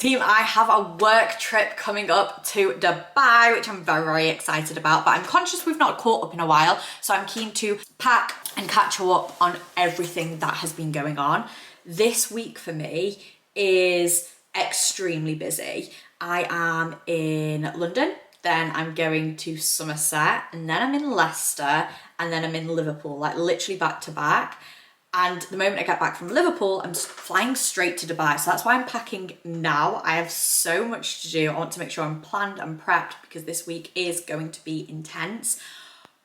Team, I have a work trip coming up to Dubai, which I'm very, very excited about, but I'm conscious we've not caught up in a while, so I'm keen to pack and catch up on everything that has been going on. This week for me is extremely busy. I am in London, then I'm going to Somerset, and then I'm in Leicester, and then I'm in Liverpool, like literally back to back. And the moment I get back from Liverpool, I'm flying straight to Dubai. So that's why I'm packing now. I have so much to do. I want to make sure I'm planned and prepped because this week is going to be intense.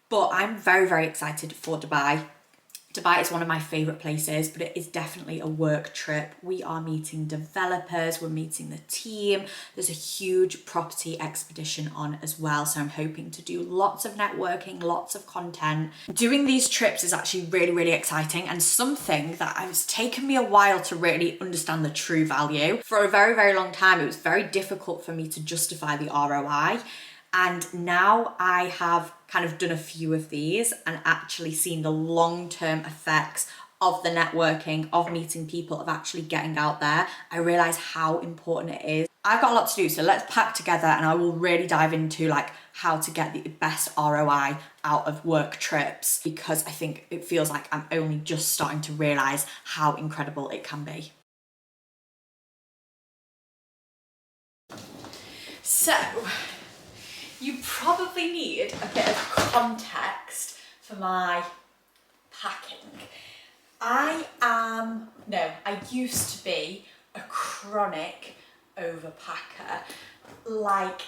But I'm very, very excited for Dubai. Dubai is one of my favourite places, but it is definitely a work trip. We are meeting developers, we're meeting the team. There's a huge property expedition on as well, so I'm hoping to do lots of networking, lots of content. Doing these trips is actually really, really exciting and something that has taken me a while to really understand the true value. For a very, very long time, it was very difficult for me to justify the ROI. And now I have kind of done a few of these and actually seen the long-term effects of the networking, of meeting people, of actually getting out there. I realize how important it is. I've got a lot to do, so let's pack together and I will really dive into like how to get the best ROI out of work trips, because I think it feels like I'm only just starting to realize how incredible it can be. So, you probably need a bit of context for my packing. I used to be a chronic overpacker. Like,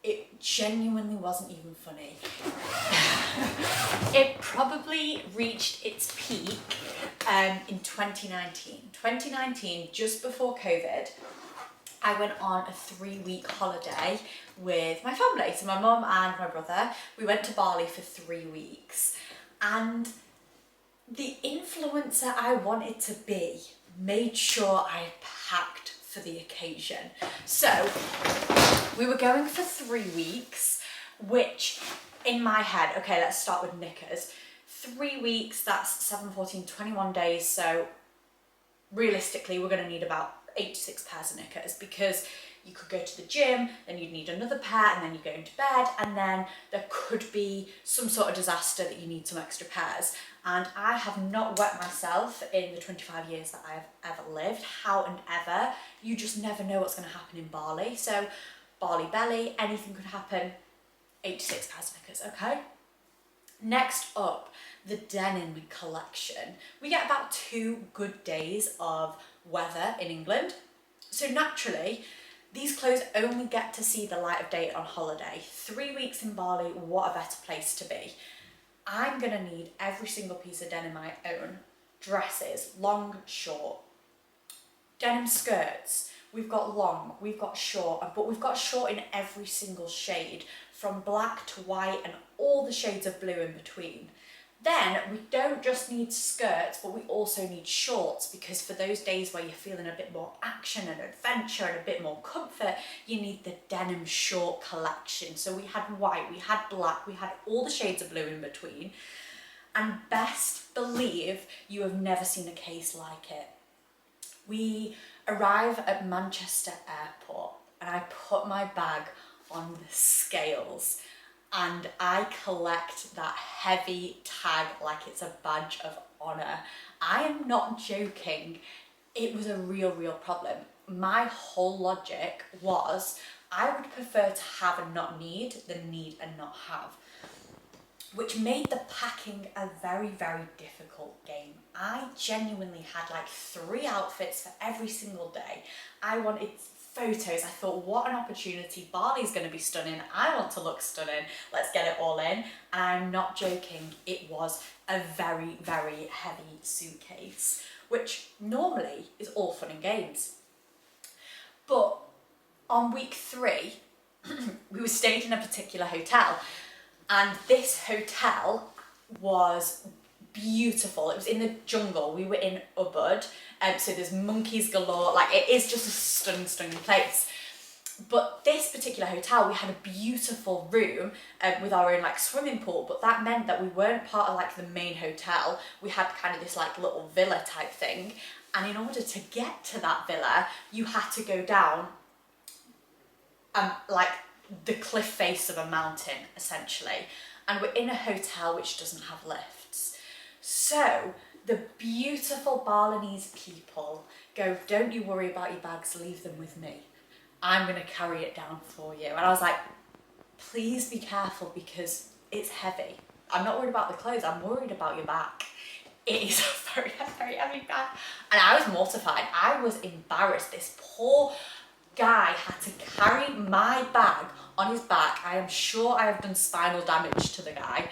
it genuinely wasn't even funny. It probably reached its peak in 2019. 2019, just before COVID, I went on a 3-week holiday with my family. So my mum and my brother, we went to Bali for 3 weeks. And the influencer I wanted to be made sure I packed for the occasion. So we were going for 3 weeks, which in my head, okay, let's start with knickers. 3 weeks, that's 7, 14, 21 days. So realistically, we're gonna need about 8 to 6 pairs of knickers, because you could go to the gym, then you'd need another pair, and then you go into bed, and then there could be some sort of disaster that you need some extra pairs. And I have not wet myself in the 25 years that I've ever lived. How and ever, you just never know what's going to happen in Bali. So Bali belly, anything could happen. 8 to 6 pairs of knickers, okay? Next up, the denim collection. We get about 2 good days of weather in England. So naturally, these clothes only get to see the light of day on holiday. 3 weeks in Bali, what a better place to be. I'm gonna need every single piece of denim I own. Dresses, long, short. Denim skirts, we've got long, we've got short, but we've got short in every single shade, from black to white and all the shades of blue in between. Then we don't just need skirts, but we also need shorts, because for those days where you're feeling a bit more action and adventure and a bit more comfort, you need the denim short collection. So we had white, we had black, we had all the shades of blue in between. And best believe you have never seen a case like it. We arrive at Manchester Airport and I put my bag on the scales. And I collect that heavy tag like it's a badge of honour. I am not joking. It was a real, real problem. My whole logic was I would prefer to have and not need than need and not have, which made the packing a very, very difficult game. I genuinely had like 3 outfits for every single day. I wanted photos. I thought, what an opportunity. Bali's going to be stunning. I want to look stunning. Let's get it all in. And I'm not joking. It was a very, very heavy suitcase, which normally is all fun and games. But on week 3, we were staying in a particular hotel, and this hotel was beautiful. It was in the jungle. We were in Ubud, so there's monkeys galore. Like, it is just a stunning, stunning place. But this particular hotel, we had a beautiful room with our own like swimming pool, but that meant that we weren't part of like the main hotel. We had kind of this like little villa type thing, And in order to get to that villa, you had to go down like the cliff face of a mountain, essentially. And we're in a hotel which doesn't have lifts. So the beautiful Balinese people go, don't you worry about your bags, leave them with me. I'm gonna carry it down for you. And I was like, please be careful because it's heavy. I'm not worried about the clothes, I'm worried about your back. It is a very, very heavy bag. And I was mortified, I was embarrassed. This poor guy had to carry my bag on his back. I am sure I have done spinal damage to the guy.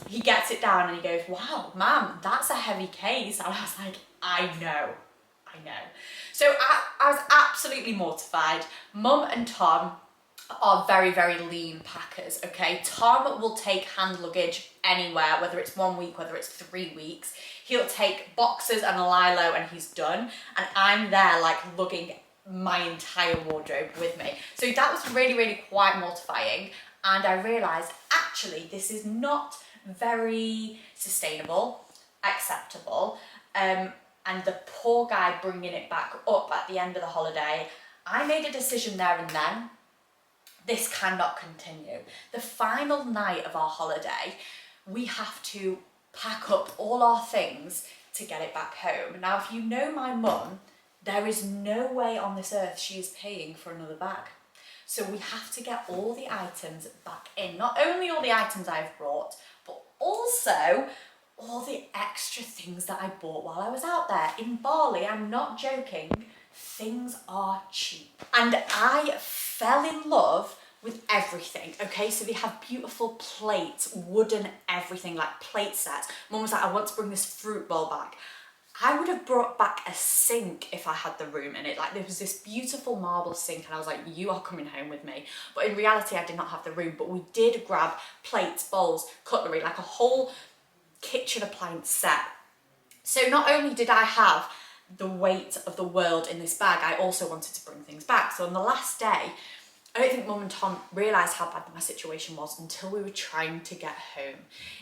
He gets it down and he goes, wow, ma'am, that's a heavy case. And I was like, I know. So I was absolutely mortified. Mum and Tom are very, very lean packers, okay? Tom will take hand luggage anywhere, whether it's 1 week, whether it's 3 weeks. He'll take boxes and a lilo and he's done. And I'm there like lugging my entire wardrobe with me. So that was really, really quite mortifying. And I realised, actually, this is not very sustainable, acceptable. And the poor guy bringing it back up at the end of the holiday, I made a decision there and then. This cannot continue. The final night of our holiday, we have to pack up all our things to get it back home. Now, if you know my mum, there is no way on this earth she is paying for another bag. So we have to get all the items back in. Not only all the items I've brought, but also all the extra things that I bought while I was out there. In Bali, I'm not joking, things are cheap. And I fell in love with everything, okay? So they have beautiful plates, wooden everything, like plate sets. Mum was like, I want to bring this fruit bowl back. I would have brought back a sink if I had the room in it. Like there was this beautiful marble sink and I was like, you are coming home with me. But in reality, I did not have the room, but we did grab plates, bowls, cutlery, like a whole kitchen appliance set. So not only did I have the weight of the world in this bag, I also wanted to bring things back. So on the last day, I don't think Mum and Tom realised how bad my situation was until we were trying to get home.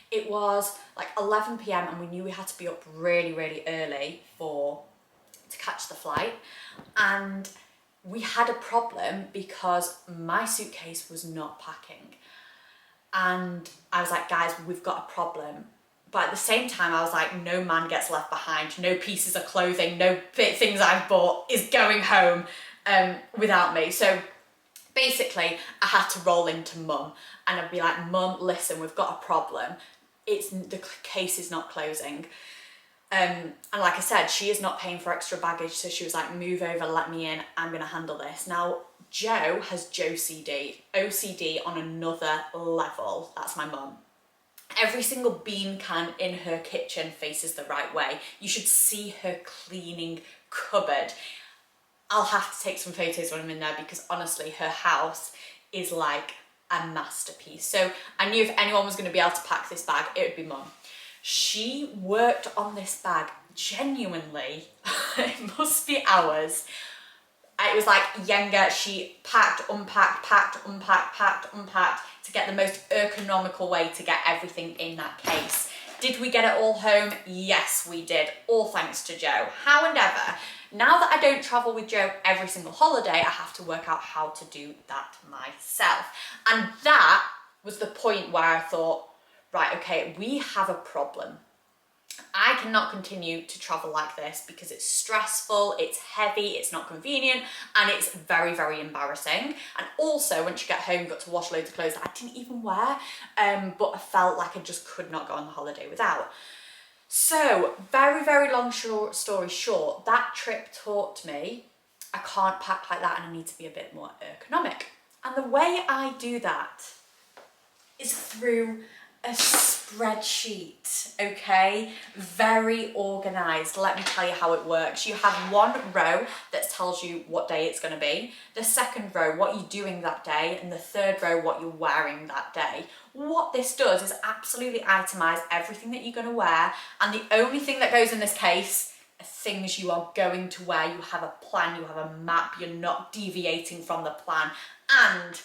It was like 11 p.m. and we knew we had to be up really, really early to catch the flight. And we had a problem because my suitcase was not packing. And I was like, guys, we've got a problem. But at the same time, I was like, no man gets left behind. No pieces of clothing, no things I've bought is going home without me. So basically, I had to roll into Mum and I'd be like, Mum, listen, we've got a problem. The case is not closing. And like I said, she is not paying for extra baggage. So she was like, move over, let me in. I'm going to handle this. Now, Jo has OCD on another level. That's my mum. Every single bean can in her kitchen faces the right way. You should see her cleaning cupboard. I'll have to take some photos when I'm in there because honestly, her house is like a masterpiece. So I knew if anyone was going to be able to pack this bag, it would be Mum. She worked on this bag genuinely, it must be hours. It was like Yenga, she packed, unpacked, to get the most ergonomical way to get everything in that case. Did we get it all home? Yes, we did, all thanks to Jo. How and ever, now that I don't travel with Jo every single holiday, I have to work out how to do that myself. And that was the point where I thought, right, okay, we have a problem. I cannot continue to travel like this because it's stressful, it's heavy, it's not convenient, and it's very, very embarrassing. And also, once you get home, you've got to wash loads of clothes that I didn't even wear, but I felt like I just could not go on the holiday without. So, very, very long story short, that trip taught me I can't pack like that and I need to be a bit more ergonomic. And the way I do that is through a spreadsheet, okay? Very organised. Let me tell you how it works. You have one row that tells you what day it's going to be, the second row what you're doing that day, and the third row what you're wearing that day. What this does is absolutely itemise everything that you're going to wear, and the only thing that goes in this case are things you are going to wear. You have a plan, you have a map, you're not deviating from the plan, and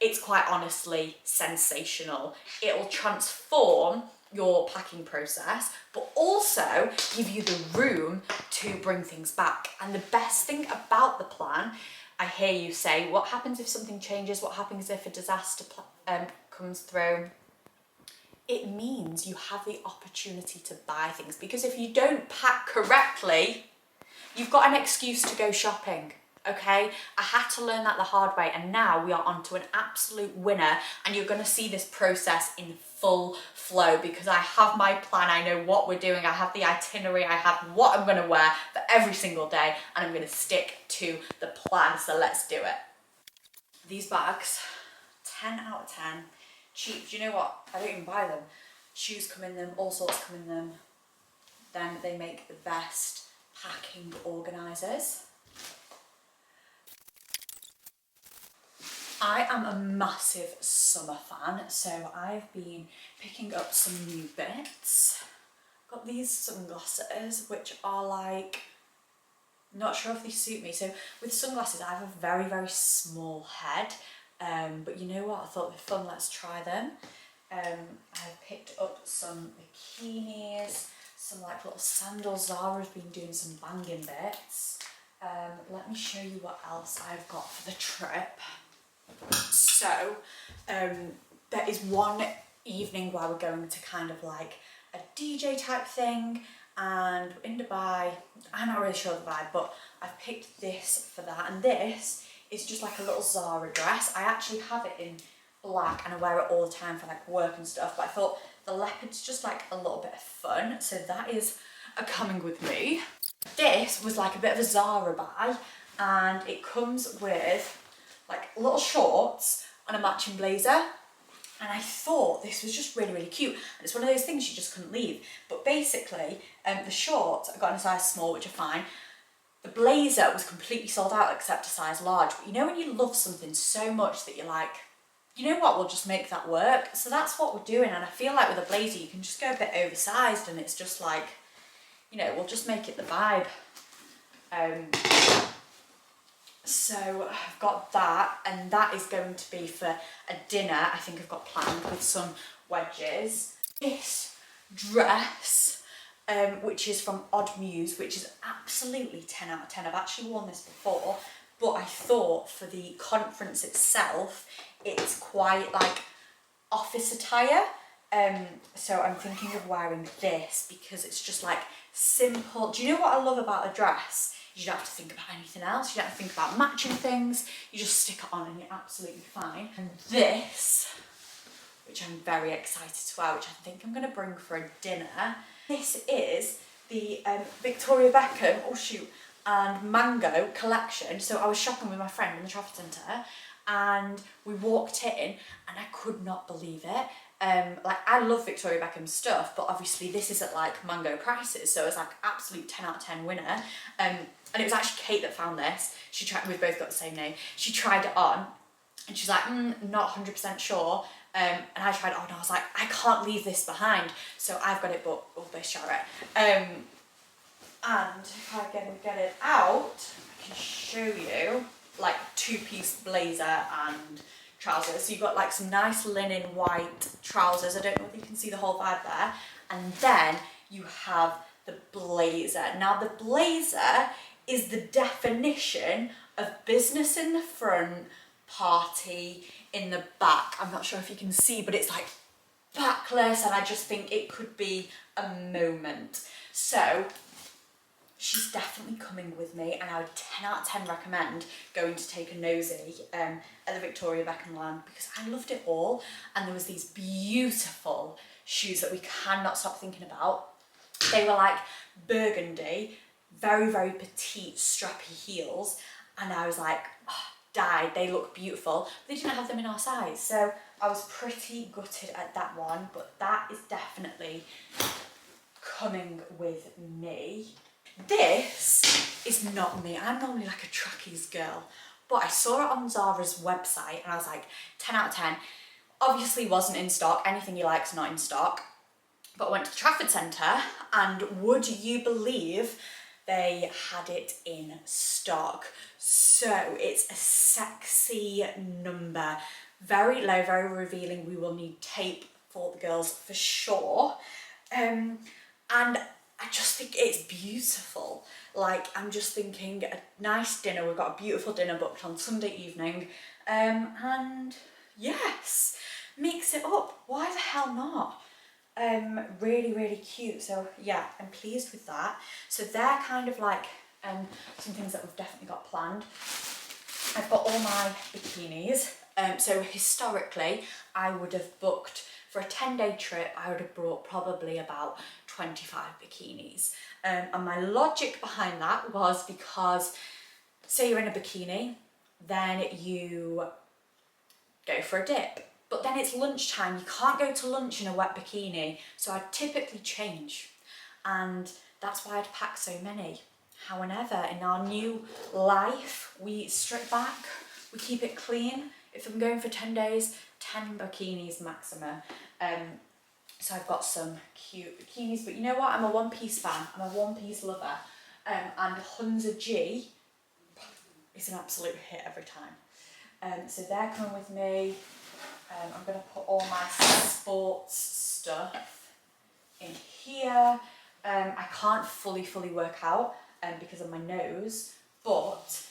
it's quite honestly sensational. It will transform your packing process, but also give you the room to bring things back. And the best thing about the plan, I hear you say, what happens if something changes? What happens if a disaster comes through? It means you have the opportunity to buy things, because if you don't pack correctly, you've got an excuse to go shopping. Okay, I had to learn that the hard way, and now we are on to an absolute winner, and you're going to see this process in full flow because I have my plan. I know what we're doing. I have the itinerary. I have what I'm going to wear for every single day, and I'm going to stick to the plan. So let's do it. These bags, 10 out of 10. Cheap. Do you know what? I don't even buy them. Shoes come in them, all sorts come in them. Then they make the best packing organisers. I am a massive summer fan, so I've been picking up some new bits. Got these sunglasses, which are like, not sure if they suit me. So with sunglasses, I have a very, very small head, but you know what? I thought they're fun, let's try them. I've picked up some bikinis, some like little sandals. Zara's been doing some banging bits. Let me show you what else I've got for the trip. So there is one evening where we're going to kind of like a DJ type thing, and in Dubai, I'm not really sure the vibe, but I've picked this for that, and this is just like a little Zara dress. I actually have it in black and I wear it all the time for like work and stuff, but I thought the leopard's just like a little bit of fun, so that is a coming with me. This was like a bit of a Zara buy, and it comes with like little shorts and a matching blazer, and I thought this was just really, really cute, and it's one of those things you just couldn't leave. But basically the shorts I got in a size small, which are fine. The blazer was completely sold out except a size large, but you know when you love something so much that you're like, you know what, we'll just make that work. So that's what we're doing, and I feel like with a blazer you can just go a bit oversized, and it's just like, you know, we'll just make it the vibe. So I've got that, and that is going to be for a dinner I think I've got planned with some wedges. This dress, which is from Odd Muse, which is absolutely 10 out of 10. I've actually worn this before, but I thought for the conference itself, it's quite like office attire. So I'm thinking of wearing this because it's just like simple. Do you know what I love about a dress? You don't have to think about anything else. You don't have to think about matching things. You just stick it on and you're absolutely fine. And this, which I'm very excited to wear, which I think I'm going to bring for a dinner. This is the Victoria Beckham, and Mango collection. So I was shopping with my friend in the Trafford Centre, and we walked in and I could not believe it. Like, I love Victoria Beckham stuff, but obviously this is at like Mango prices, so it's like absolute 10 out of 10 winner. And it was actually Kate that found this. We've both got the same name. She tried it on and she's like, not 100% sure. And I tried it on and I was like, I can't leave this behind. So I've got it, but we'll both share it. And if I can get it out, I can show you like two-piece blazer and trousers. So you've got like some nice linen white trousers. I don't know if you can see the whole vibe there. And then you have the blazer. Now the blazer is the definition of business in the front, party in the back. I'm not sure if you can see, but it's like backless, and I just think it could be a moment. So she's definitely coming with me, and I would 10 out of 10 recommend going to take a nosy at the Victoria Beckham land, because I loved it all, and there was these beautiful shoes that we cannot stop thinking about. They were like burgundy, very, very petite, strappy heels, and I was like, oh, died, they look beautiful. They didn't have them in our size, so I was pretty gutted at that one, but that is definitely coming with me. This is not me. I'm normally like a trackies girl, but I saw it on Zara's website and I was like, 10 out of 10. Obviously wasn't in stock. Anything you like's not in stock. But I went to the Trafford Centre, and would you believe they had it in stock? So it's a sexy number, very low, very revealing. We will need tape for the girls for sure. And I just think it's beautiful. Like, I'm just thinking a nice dinner. We've got a beautiful dinner booked on Sunday evening. And yes, mix it up. Why the hell not? Really, really cute. So yeah, I'm pleased with that. So they're kind of like some things that we've definitely got planned. I've got all my bikinis. So historically, I would have booked for a 10-day trip, I would have brought probably about 25 bikinis. And my logic behind that was because, say you're in a bikini, then you go for a dip. But then it's lunchtime, you can't go to lunch in a wet bikini, so I'd typically change. And that's why I'd pack so many. However, in our new life, we strip back, we keep it clean. If I'm going for 10 days, 10 bikinis maximum. So I've got some cute bikinis, but you know what? I'm a one-piece fan. I'm a one-piece lover. And Hunza G is an absolute hit every time. So they're coming with me. I'm going to put all my sports stuff in here. I can't fully work out because of my nose, but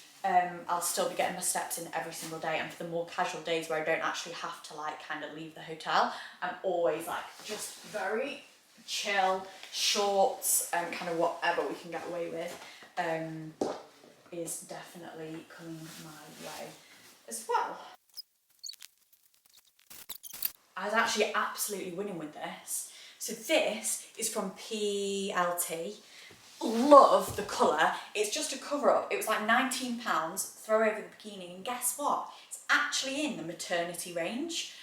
I'll still be getting my steps in every single day. And for the more casual days where I don't actually have to like kind of leave the hotel, I'm always like just very chill, shorts and kind of whatever we can get away with is definitely coming my way as well. I was actually absolutely winning with this. So this is from PLT. Love the colour. It's just a cover up. It was like £19, throw over the bikini, and guess what? It's actually in the maternity range.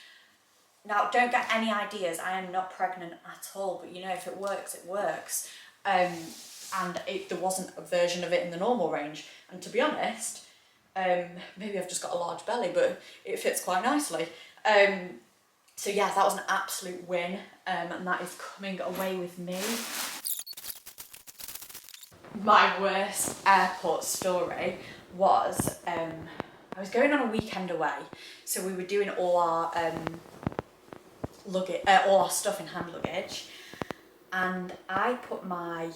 Now, don't get any ideas. I am not pregnant at all, but you know, if it works, it works. And there wasn't a version of it in the normal range. And to be honest, maybe I've just got a large belly, but it fits quite nicely. So yeah, that was an absolute win, and that is coming away with me. My worst airport story was, I was going on a weekend away, so we were doing all our luggage, all our stuff in hand luggage, and I put my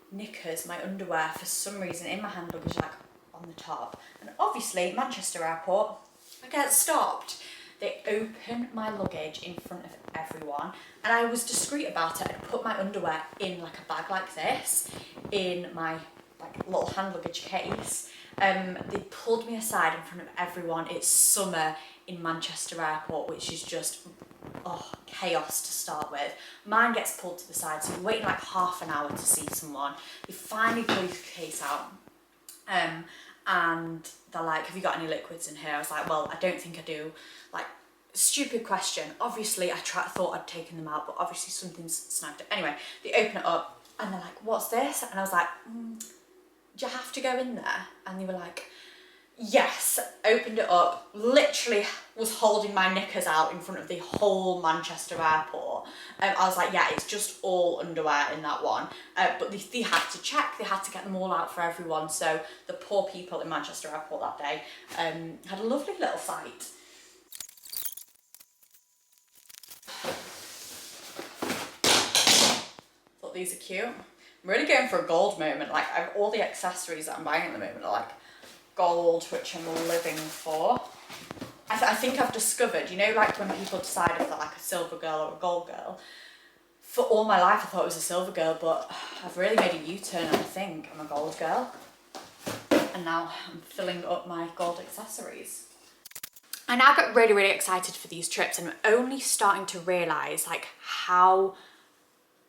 knickers, my underwear, for some reason in my hand luggage, like on the top, and obviously Manchester Airport, I get stopped. They open my luggage in front of everyone, and I was discreet about it. I put my underwear in like a bag like this, in my like little hand luggage case. They pulled me aside in front of everyone. It's summer in Manchester Airport, which is just chaos to start with. Mine gets pulled to the side, so you're waiting like half an hour to see someone. They finally pull the case out. And they're like, have you got any liquids in here? I was like, well, I don't think I do. Like, stupid question. Obviously, I thought I'd taken them out, but obviously something's snagged it. Anyway, they open it up and they're like, what's this? And I was like, do you have to go in there? And they were like, yes. Opened it up, literally was holding my knickers out in front of the whole Manchester Airport. I was like, yeah, it's just all underwear in that one. But they had to check, they had to get them all out for everyone. So the poor people in Manchester Airport that day had a lovely little fight. Thought these are cute. I'm really going for a gold moment. Like, all the accessories that I'm buying at the moment are like gold, which I'm living for. I think I've discovered, you know, like when people decide if they're like a silver girl or a gold girl, for all my life I thought I was a silver girl, but I've really made a U-turn and I think I'm a gold girl. And now I'm filling up my gold accessories. I now get really excited for these trips, and I'm only starting to realise like how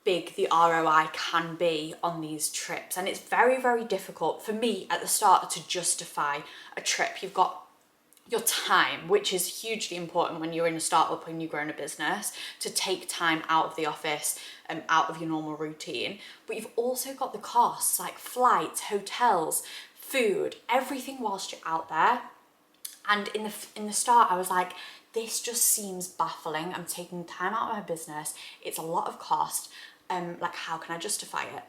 big the ROI can be on these trips. And it's very difficult for me at the start to justify a trip. You've got your time, which is hugely important when you're in a startup, when you grow in a business, to take time out of the office and out of your normal routine. But you've also got the costs like flights, hotels, food, everything whilst you're out there. And in the start, I was like, this just seems baffling. I'm taking time out of my business. It's a lot of cost. Like, how can I justify it?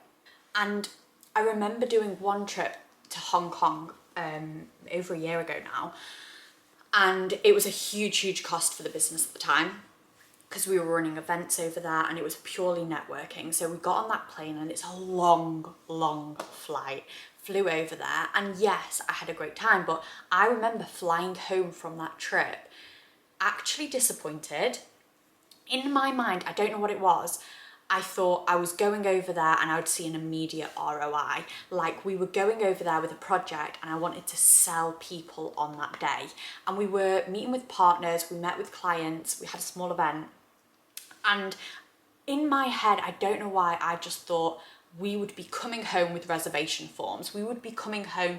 And I remember doing one trip to Hong Kong over a year ago now, and it was a huge cost for the business at the time. because we were running events over there and it was purely networking. So we got on that plane and it's a long, long flight. Flew over there, and yes, I had a great time, but I remember flying home from that trip actually disappointed. In my mind, I don't know what it was, I thought I was going over there and I would see an immediate ROI. Like, we were going over there with a project and I wanted to sell people on that day. And we were meeting with partners, we met with clients, we had a small event. And in my head, I don't know why, I just thought we would be coming home with reservation forms. We would be coming home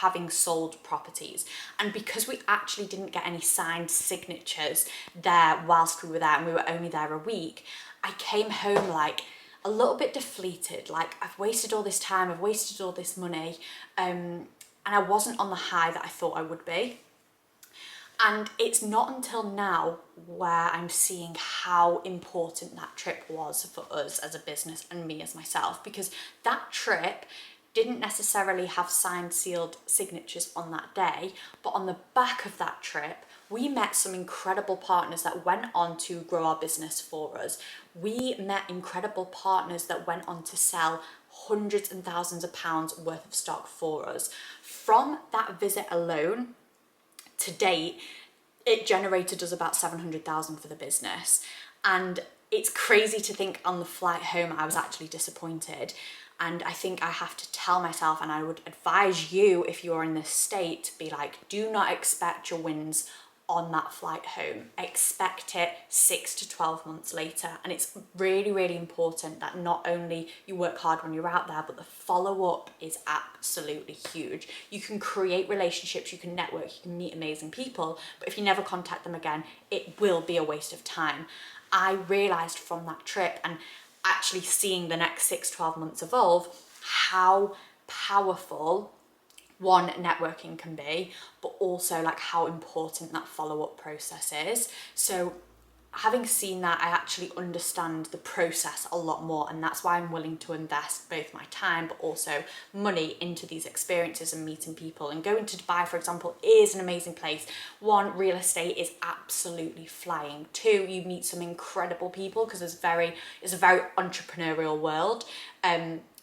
having sold properties. And because we actually didn't get any signed signatures there whilst we were there, and we were only there a week, I came home like a little bit deflated. Like, I've wasted all this time, I've wasted all this money, and I wasn't on the high that I thought I would be. And it's not until now where I'm seeing how important that trip was for us as a business and me as myself, because that trip didn't necessarily have signed, sealed signatures on that day, but on the back of that trip, we met some incredible partners that went on to grow our business for us. We met incredible partners that went on to sell hundreds and thousands of pounds worth of stock for us. From that visit alone, to date, it generated us about 700,000 for the business. And it's crazy to think on the flight home I was actually disappointed. And I think I have to tell myself, and I would advise you if you're in this state, to be like, do not expect your wins on that flight home. Expect it 6 to 12 months later. And it's really, really important that not only you work hard when you're out there, but the follow-up is absolutely huge. You can create relationships, you can network, you can meet amazing people, but if you never contact them again, it will be a waste of time. I realized from that trip, and actually seeing the next 6-12 months evolve, how powerful one, networking can be, but also like how important that follow-up process is. So having seen that, I actually understand the process a lot more, and that's why I'm willing to invest both my time but also money into these experiences and meeting people. And going to Dubai, for example, is an amazing place. One, real estate is absolutely flying. Two, you meet some incredible people because it's a very entrepreneurial world.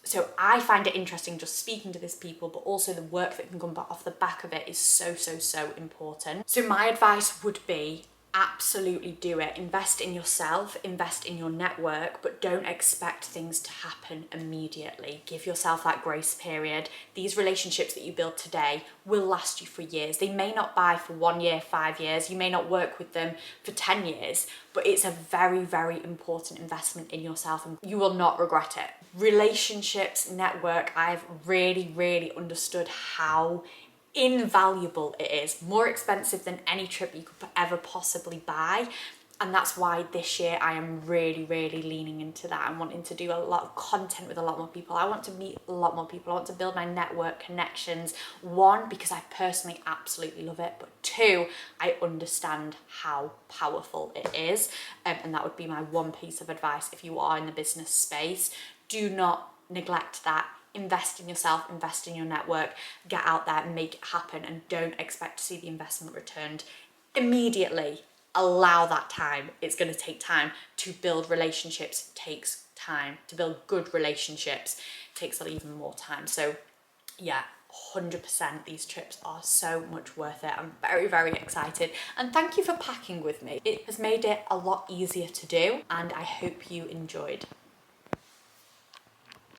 So I find it interesting just speaking to these people, but also the work that can come off the back of it is so, so, so important. So my advice would be, absolutely do it. Invest in yourself, invest in your network, but don't expect things to happen immediately. Give yourself that grace period. These relationships that you build today will last you for years. They may not buy for 1 year, 5 years. You may not work with them for 10 years, but it's a very, very important investment in yourself and you will not regret it. Relationships, network, I've really, really understood how invaluable it is. More expensive than any trip you could ever possibly buy. And that's why this year I am really, really leaning into that and wanting to do a lot of content with a lot more people. I want to meet a lot more people. I want to build my network connections. One, because I personally absolutely love it. But two, I understand how powerful it is. And that would be my one piece of advice if you are in the business space. Do not neglect that. Invest in yourself, invest in your network, get out there and make it happen, and don't expect to see the investment returned immediately. Allow that time. It's going to take time to build relationships. It takes time to build good relationships. It takes even more time. So yeah, 100% these trips are so much worth it. I'm very, very excited, and thank you for packing with me. It has made it a lot easier to do, and I hope you enjoyed.